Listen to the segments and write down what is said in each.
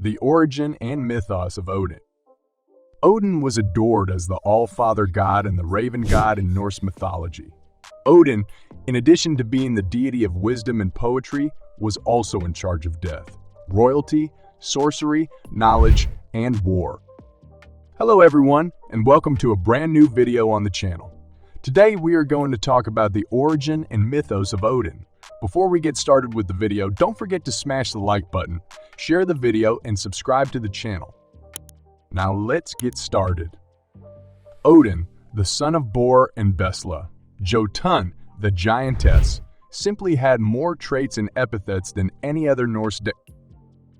The origin and mythos of Odin. Odin was adored as the Allfather god and the raven god in Norse mythology. Odin, in addition to being the deity of wisdom and poetry, was also in charge of death, royalty, sorcery, knowledge, and war. Hello everyone, and welcome to a brand new video on the channel. Today we are going to talk about the origin and mythos of Odin. Before we get started with the video, don't forget to smash the like button, share the video, and subscribe to the channel. Now let's get started. Odin, the son of Bor and Besla, Jotun, the giantess, simply had more traits and epithets than any other Norse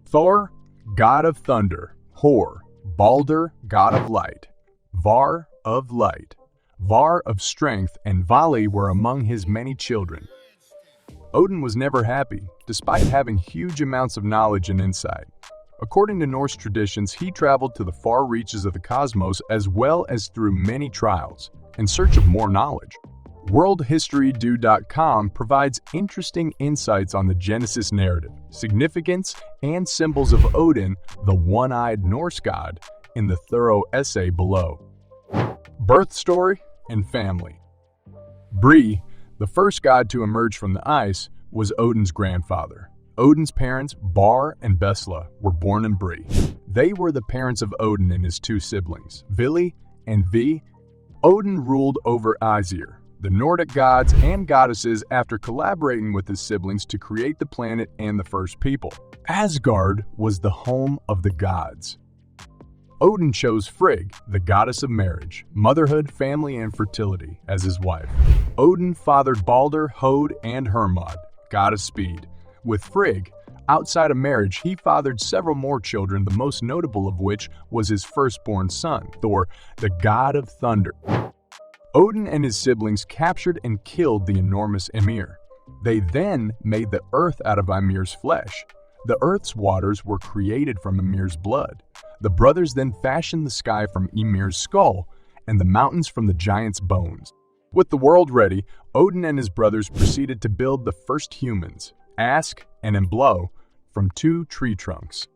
Thor, god of thunder; Hor, Balder, god of light; Var, of light; Var, of strength; and Vali were among his many children. Odin was never happy, despite having huge amounts of knowledge and insight. According to Norse traditions, he traveled to the far reaches of the cosmos as well as through many trials, in search of more knowledge. WorldHistoryDo.com provides interesting insights on the Genesis narrative, significance, and symbols of Odin, the one-eyed Norse god, in the thorough essay below. Birth story and family. Bree, the first god to emerge from the ice, was Odin's grandfather. Odin's parents, Bar and Besla, were born in Bree. They were the parents of Odin and his two siblings, Vili and Vi. Odin ruled over Aesir, the Nordic gods and goddesses, after collaborating with his siblings to create the planet and the first people. Asgard was the home of the gods. Odin chose Frigg, the goddess of marriage, motherhood, family, and fertility, as his wife. Odin fathered Balder, Hod, and Hermod, god of speed. With Frigg, outside of marriage, he fathered several more children, the most notable of which was his firstborn son, Thor, the god of thunder. Odin and his siblings captured and killed the enormous Ymir. They then made the earth out of Ymir's flesh. The earth's waters were created from Ymir's blood. The brothers then fashioned the sky from Ymir's skull and the mountains from the giant's bones. With the world ready, Odin and his brothers proceeded to build the first humans, Ask and Emblo, from two tree trunks.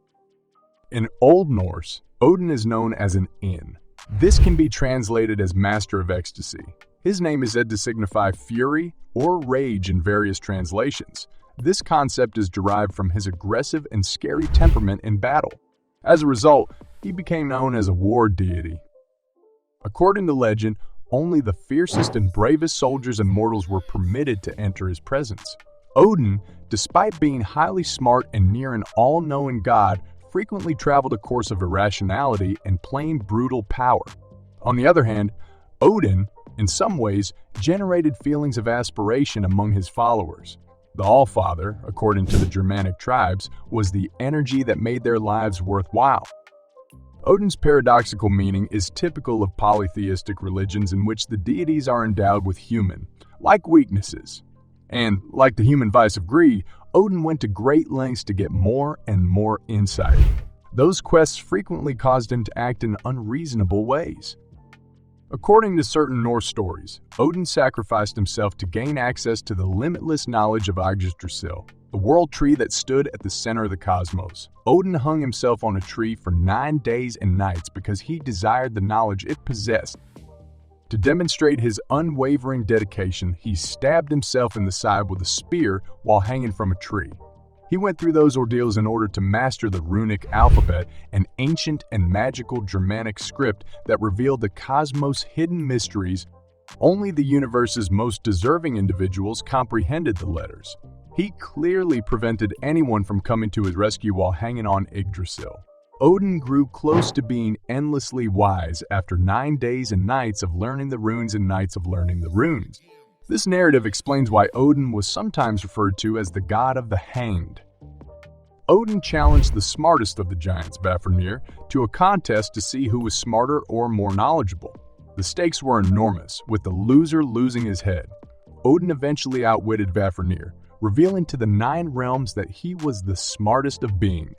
In Old Norse, Odin is known as an In. This can be translated as master of ecstasy. His name is said to signify fury or rage in various translations. This concept is derived from his aggressive and scary temperament in battle. As a result, he became known as a war deity. According to legend, only the fiercest and bravest soldiers and mortals were permitted to enter his presence. Odin, despite being highly smart and near an all-knowing god, frequently traveled a course of irrationality and plain brutal power. On the other hand, Odin, in some ways, generated feelings of aspiration among his followers. The Allfather, according to the Germanic tribes, was the energy that made their lives worthwhile. Odin's paradoxical meaning is typical of polytheistic religions in which the deities are endowed with human-like weaknesses. And, like the human vice of greed, Odin went to great lengths to get more and more insight. Those quests frequently caused him to act in unreasonable ways. According to certain Norse stories, Odin sacrificed himself to gain access to the limitless knowledge of Yggdrasil, the world tree that stood at the center of the cosmos. Odin hung himself on a tree for 9 days and nights because he desired the knowledge it possessed. To demonstrate his unwavering dedication, he stabbed himself in the side with a spear while hanging from a tree. He went through those ordeals in order to master the runic alphabet, an ancient and magical Germanic script that revealed the cosmos' hidden mysteries. Only the universe's most deserving individuals comprehended the letters. He clearly prevented anyone from coming to his rescue while hanging on Yggdrasil. Odin grew close to being endlessly wise after 9 days and nights of learning the runes and nights of learning the runes. This narrative explains why Odin was sometimes referred to as the god of the hanged. Odin challenged the smartest of the giants, Vafnir, to a contest to see who was smarter or more knowledgeable. The stakes were enormous, with the loser losing his head. Odin eventually outwitted Vafnir, revealing to the 9 realms that he was the smartest of beings.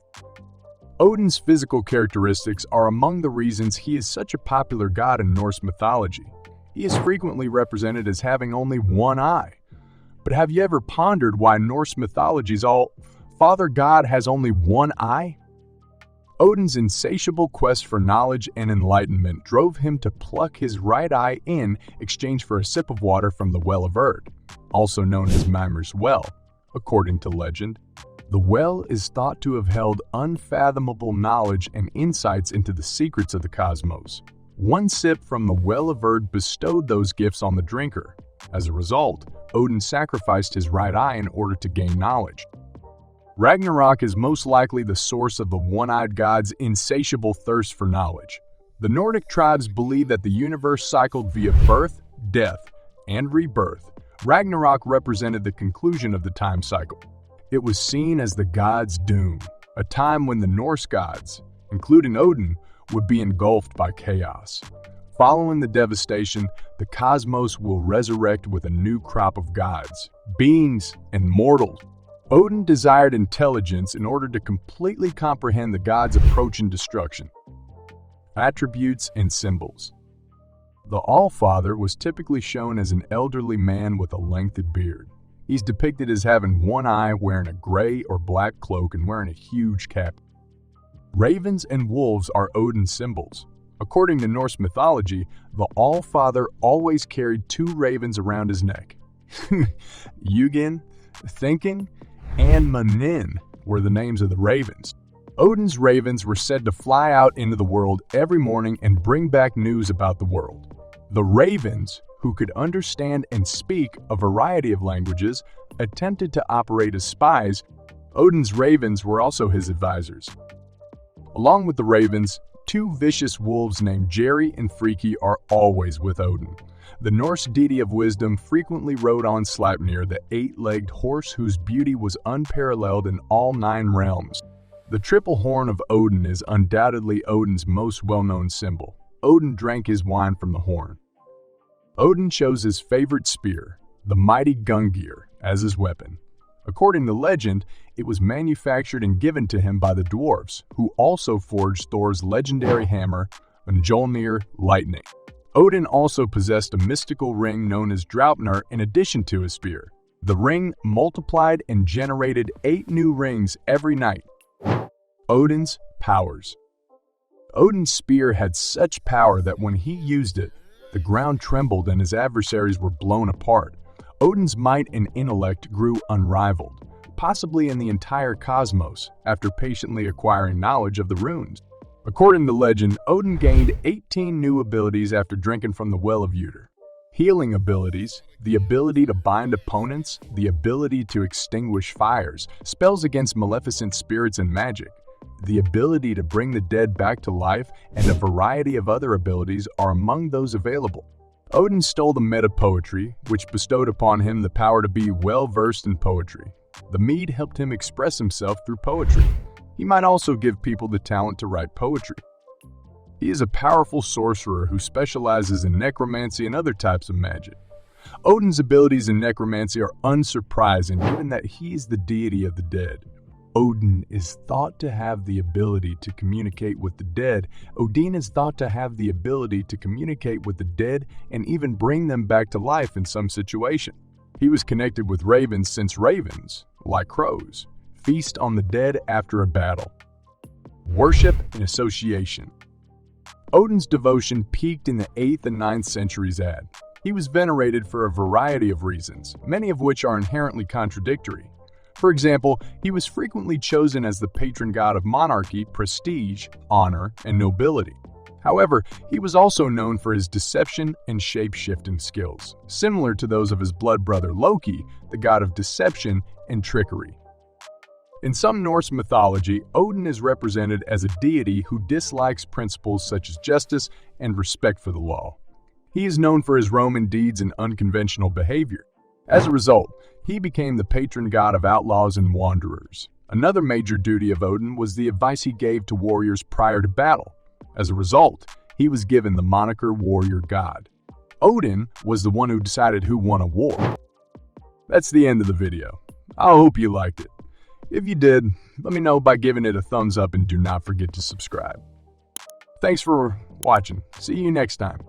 Odin's physical characteristics are among the reasons he is such a popular god in Norse mythology. He is frequently represented as having only one eye. But have you ever pondered why Norse mythology's Father God has only one eye? Odin's insatiable quest for knowledge and enlightenment drove him to pluck his right eye in exchange for a sip of water from the well of Erd, also known as Mimir's Well, according to legend. The well is thought to have held unfathomable knowledge and insights into the secrets of the cosmos. One sip from the well of Erd bestowed those gifts on the drinker. As a result, Odin sacrificed his right eye in order to gain knowledge. Ragnarok is most likely the source of the one-eyed god's insatiable thirst for knowledge. The Nordic tribes believe that the universe cycled via birth, death, and rebirth. Ragnarok represented the conclusion of the time cycle. It was seen as the gods' doom, a time when the Norse gods, including Odin, would be engulfed by chaos. Following the devastation, the cosmos will resurrect with a new crop of gods, beings, and mortals. Odin desired intelligence in order to completely comprehend the gods' approaching destruction. Attributes and symbols. The Allfather was typically shown as an elderly man with a lengthy beard. He's depicted as having one eye, wearing a gray or black cloak, and wearing a huge cap. Ravens and wolves are Odin's symbols. According to Norse mythology, the Allfather always carried 2 ravens around his neck. Hugin, Thinking, and Munin were the names of the ravens. Odin's ravens were said to fly out into the world every morning and bring back news about the world. The ravens, who could understand and speak a variety of languages, attempted to operate as spies. Odin's ravens were also his advisors. Along with the ravens, 2 vicious wolves named Jerry and Freki are always with Odin. The Norse deity of wisdom frequently rode on Sleipnir, the 8-legged horse whose beauty was unparalleled in all 9 realms. The triple horn of Odin is undoubtedly Odin's most well-known symbol. Odin drank his wine from the horn. Odin chose his favorite spear, the mighty Gungnir, as his weapon. According to legend, it was manufactured and given to him by the dwarves, who also forged Thor's legendary hammer, Mjolnir Lightning. Odin also possessed a mystical ring known as Draupnir in addition to his spear. The ring multiplied and generated 8 new rings every night. Odin's powers. Odin's spear had such power that when he used it, the ground trembled and his adversaries were blown apart. Odin's might and intellect grew unrivaled, possibly in the entire cosmos, after patiently acquiring knowledge of the runes. According to legend, Odin gained 18 new abilities after drinking from the Well of Uter. Healing abilities, the ability to bind opponents, the ability to extinguish fires, spells against maleficent spirits and magic, the ability to bring the dead back to life, and a variety of other abilities are among those available. Odin stole the meta-poetry, which bestowed upon him the power to be well-versed in poetry. The mead helped him express himself through poetry. He might also give people the talent to write poetry. He is a powerful sorcerer who specializes in necromancy and other types of magic. Odin's abilities in necromancy are unsurprising given that he is the deity of the dead. Odin is thought to have the ability to communicate with the dead. Odin is thought to have the ability to communicate with the dead and even bring them back to life in some situation. He was connected with ravens since ravens, like crows, feast on the dead after a battle. Worship and association. Odin's devotion peaked in the 8th and 9th centuries AD. He was venerated for a variety of reasons, many of which are inherently contradictory. For example, he was frequently chosen as the patron god of monarchy, prestige, honor, and nobility. However, he was also known for his deception and shape-shifting skills, similar to those of his blood brother Loki, the god of deception and trickery. In some Norse mythology, Odin is represented as a deity who dislikes principles such as justice and respect for the law. He is known for his Roman deeds and unconventional behavior. As a result, he became the patron god of outlaws and wanderers. Another major duty of Odin was the advice he gave to warriors prior to battle. As a result, he was given the moniker warrior god. Odin was the one who decided who won a war. That's the end of the video. I hope you liked it. If you did, let me know by giving it a thumbs up and do not forget to subscribe. Thanks for watching. See you next time.